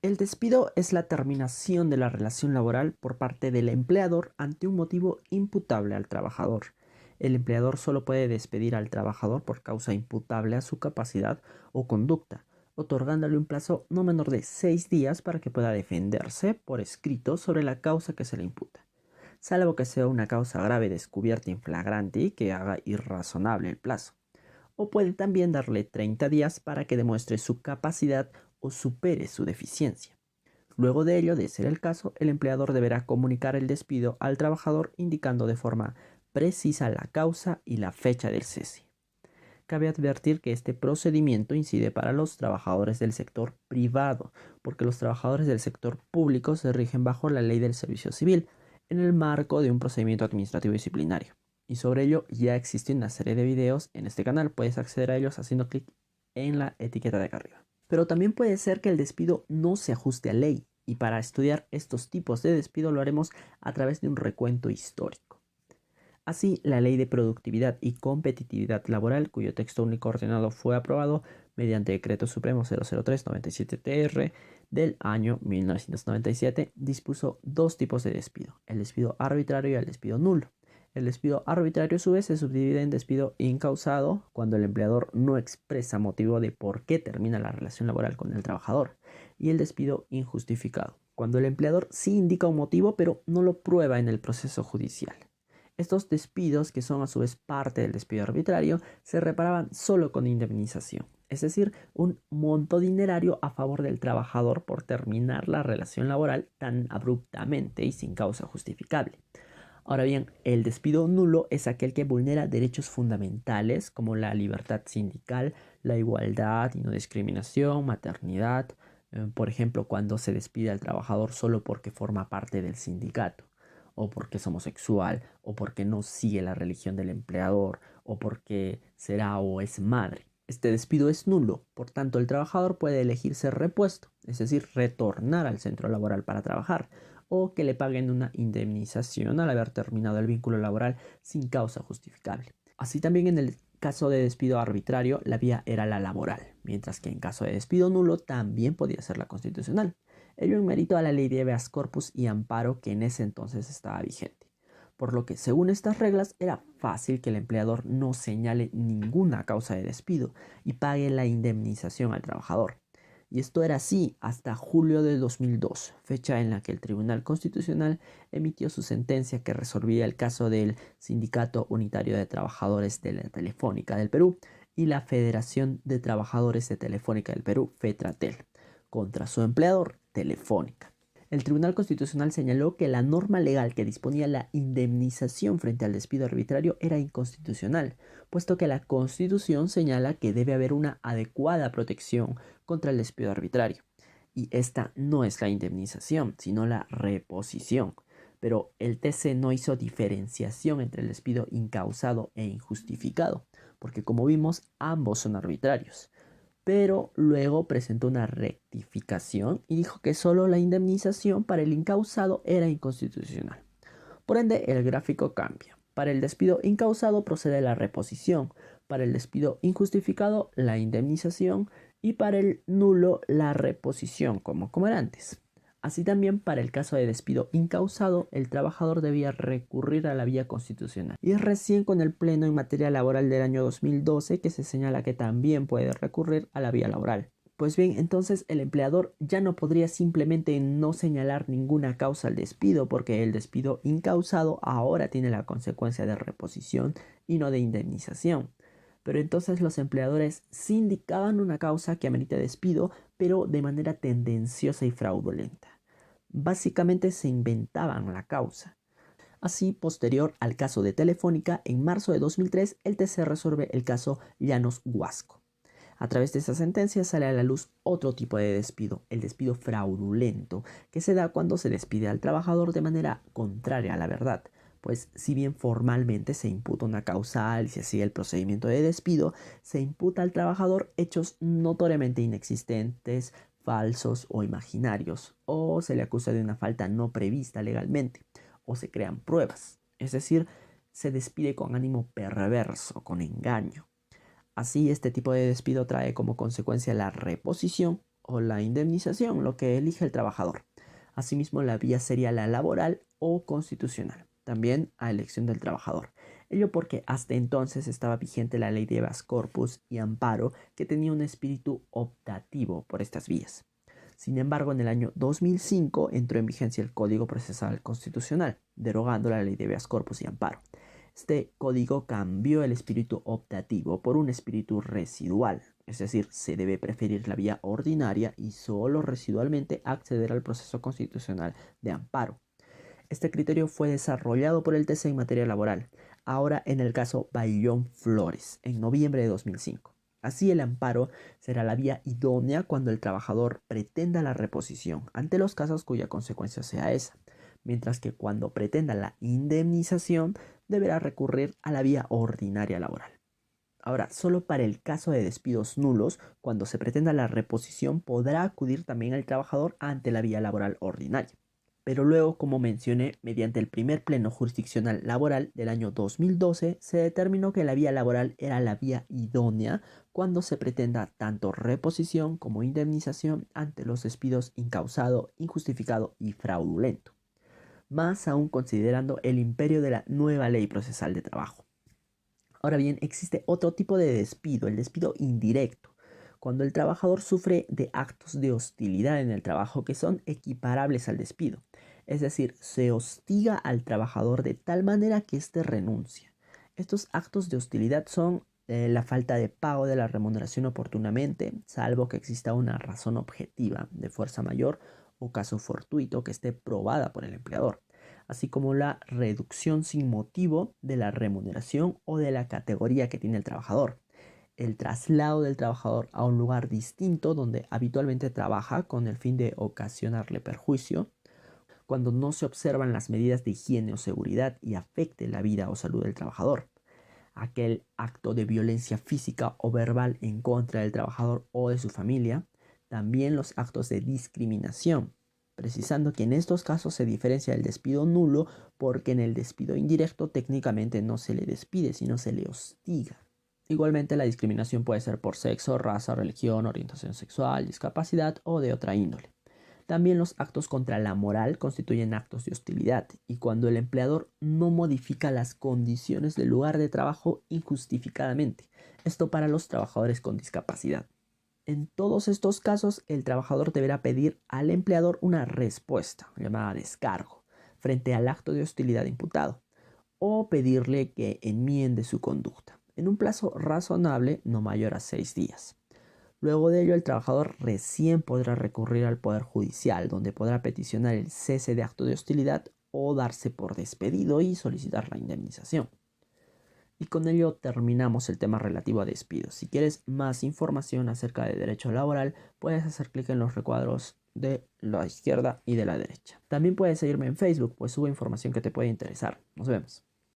El despido es la terminación de la relación laboral por parte del empleador ante un motivo imputable al trabajador. El empleador solo puede despedir al trabajador por causa imputable a su capacidad o conducta, otorgándole un plazo no menor de 6 días para que pueda defenderse por escrito sobre la causa que se le imputa, salvo que sea una causa grave descubierta in flagrante y que haga irrazonable el plazo. O puede también darle 30 días para que demuestre su capacidad o supere su deficiencia. Luego de ello, de ser el caso, el empleador deberá comunicar el despido al trabajador indicando de forma precisa la causa y la fecha del cese. Cabe advertir que este procedimiento incide para los trabajadores del sector privado, porque los trabajadores del sector público se rigen bajo la ley del servicio civil, en el marco de un procedimiento administrativo disciplinario. Y sobre ello ya existe una serie de videos en este canal, puedes acceder a ellos haciendo clic en la etiqueta de acá arriba. Pero también puede ser que el despido no se ajuste a ley, y para estudiar estos tipos de despido lo haremos a través de un recuento histórico. Así, la Ley de Productividad y Competitividad Laboral, cuyo texto único ordenado fue aprobado mediante Decreto Supremo 003-97-TR del año 1997, dispuso dos tipos de despido, el despido arbitrario y el despido nulo. El despido arbitrario a su vez se subdivide en despido incausado, cuando el empleador no expresa motivo de por qué termina la relación laboral con el trabajador, y el despido injustificado, cuando el empleador sí indica un motivo pero no lo prueba en el proceso judicial. Estos despidos, que son a su vez parte del despido arbitrario, se reparaban solo con indemnización, es decir, un monto dinerario a favor del trabajador por terminar la relación laboral tan abruptamente y sin causa justificable. Ahora bien, el despido nulo es aquel que vulnera derechos fundamentales como la libertad sindical, la igualdad y no discriminación, maternidad, por ejemplo, cuando se despide al trabajador solo porque forma parte del sindicato, o porque es homosexual, o porque no sigue la religión del empleador, o porque será o es madre. Este despido es nulo, por tanto el trabajador puede elegir ser repuesto, es decir, retornar al centro laboral para trabajar, o que le paguen una indemnización al haber terminado el vínculo laboral sin causa justificable. Así también en el caso de despido arbitrario, la vía era la laboral, mientras que en caso de despido nulo también podía ser la constitucional. Ello en mérito a la ley de habeas corpus y amparo que en ese entonces estaba vigente. Por lo que, según estas reglas, era fácil que el empleador no señale ninguna causa de despido y pague la indemnización al trabajador. Y esto era así hasta julio de 2002, fecha en la que el Tribunal Constitucional emitió su sentencia que resolvía el caso del Sindicato Unitario de Trabajadores de la Telefónica del Perú y la Federación de Trabajadores de Telefónica del Perú, FETRATEL, contra su empleador, Telefónica. El Tribunal Constitucional señaló que la norma legal que disponía la indemnización frente al despido arbitrario era inconstitucional, puesto que la Constitución señala que debe haber una adecuada protección contra el despido arbitrario. Y esta no es la indemnización, sino la reposición. Pero el TC no hizo diferenciación entre el despido incausado e injustificado, porque como vimos, ambos son arbitrarios. Pero luego presentó una rectificación y dijo que solo la indemnización para el incausado era inconstitucional. Por ende, el gráfico cambia. Para el despido incausado procede la reposición, para el despido injustificado la indemnización y para el nulo la reposición, como era antes. Así también para el caso de despido incausado, el trabajador debía recurrir a la vía constitucional. Y es recién con el Pleno en materia laboral del año 2012 que se señala que también puede recurrir a la vía laboral. Pues bien, entonces el empleador ya no podría simplemente no señalar ninguna causa al despido, porque el despido incausado ahora tiene la consecuencia de reposición y no de indemnización. Pero entonces los empleadores sí indicaban una causa que amerita despido, pero de manera tendenciosa y fraudulenta. Básicamente se inventaban la causa. Así, posterior al caso de Telefónica, en marzo de 2003, el TC resuelve el caso Llanos Huasco. A través de esa sentencia sale a la luz otro tipo de despido, el despido fraudulento, que se da cuando se despide al trabajador de manera contraria a la verdad. Pues si bien formalmente se imputa una causal y se sigue el procedimiento de despido, se imputa al trabajador hechos notoriamente inexistentes, falsos o imaginarios, o se le acusa de una falta no prevista legalmente, o se crean pruebas, es decir, se despide con ánimo perverso, con engaño. Así, este tipo de despido trae como consecuencia la reposición o la indemnización, lo que elige el trabajador. Asimismo, la vía sería la laboral o constitucional, también a elección del trabajador. Ello porque hasta entonces estaba vigente la ley de habeas corpus y amparo, que tenía un espíritu optativo por estas vías. Sin embargo, en el año 2005 entró en vigencia el Código Procesal Constitucional, derogando la ley de habeas corpus y amparo. Este código cambió el espíritu optativo por un espíritu residual, es decir, se debe preferir la vía ordinaria y solo residualmente acceder al proceso constitucional de amparo. Este criterio fue desarrollado por el TC en materia laboral, ahora en el caso Bayllón Flores, en noviembre de 2005. Así, el amparo será la vía idónea cuando el trabajador pretenda la reposición ante los casos cuya consecuencia sea esa, mientras que cuando pretenda la indemnización deberá recurrir a la vía ordinaria laboral. Ahora, solo para el caso de despidos nulos, cuando se pretenda la reposición, podrá acudir también el trabajador ante la vía laboral ordinaria. Pero luego, como mencioné, mediante el primer pleno jurisdiccional laboral del año 2012, se determinó que la vía laboral era la vía idónea cuando se pretenda tanto reposición como indemnización ante los despidos incausado, injustificado y fraudulento, más aún considerando el imperio de la nueva ley procesal de trabajo. Ahora bien, existe otro tipo de despido, el despido indirecto, cuando el trabajador sufre de actos de hostilidad en el trabajo que son equiparables al despido. Es decir, se hostiga al trabajador de tal manera que éste renuncia. Estos actos de hostilidad son la falta de pago de la remuneración oportunamente, salvo que exista una razón objetiva de fuerza mayor o caso fortuito que esté probada por el empleador, así como la reducción sin motivo de la remuneración o de la categoría que tiene el trabajador, el traslado del trabajador a un lugar distinto donde habitualmente trabaja con el fin de ocasionarle perjuicio, cuando no se observan las medidas de higiene o seguridad y afecte la vida o salud del trabajador, aquel acto de violencia física o verbal en contra del trabajador o de su familia, también los actos de discriminación, precisando que en estos casos se diferencia del despido nulo porque en el despido indirecto técnicamente no se le despide, sino se le hostiga. Igualmente, la discriminación puede ser por sexo, raza, religión, orientación sexual, discapacidad o de otra índole. También los actos contra la moral constituyen actos de hostilidad, y cuando el empleador no modifica las condiciones del lugar de trabajo injustificadamente, esto para los trabajadores con discapacidad. En todos estos casos, el trabajador deberá pedir al empleador una respuesta, llamada descargo, frente al acto de hostilidad imputado, o pedirle que enmiende su conducta, en un plazo razonable no mayor a 6 días. Luego de ello, el trabajador recién podrá recurrir al Poder Judicial, donde podrá peticionar el cese de acto de hostilidad o darse por despedido y solicitar la indemnización. Y con ello terminamos el tema relativo a despidos. Si quieres más información acerca de derecho laboral, puedes hacer clic en los recuadros de la izquierda y de la derecha. También puedes seguirme en Facebook, pues subo información que te puede interesar. Nos vemos.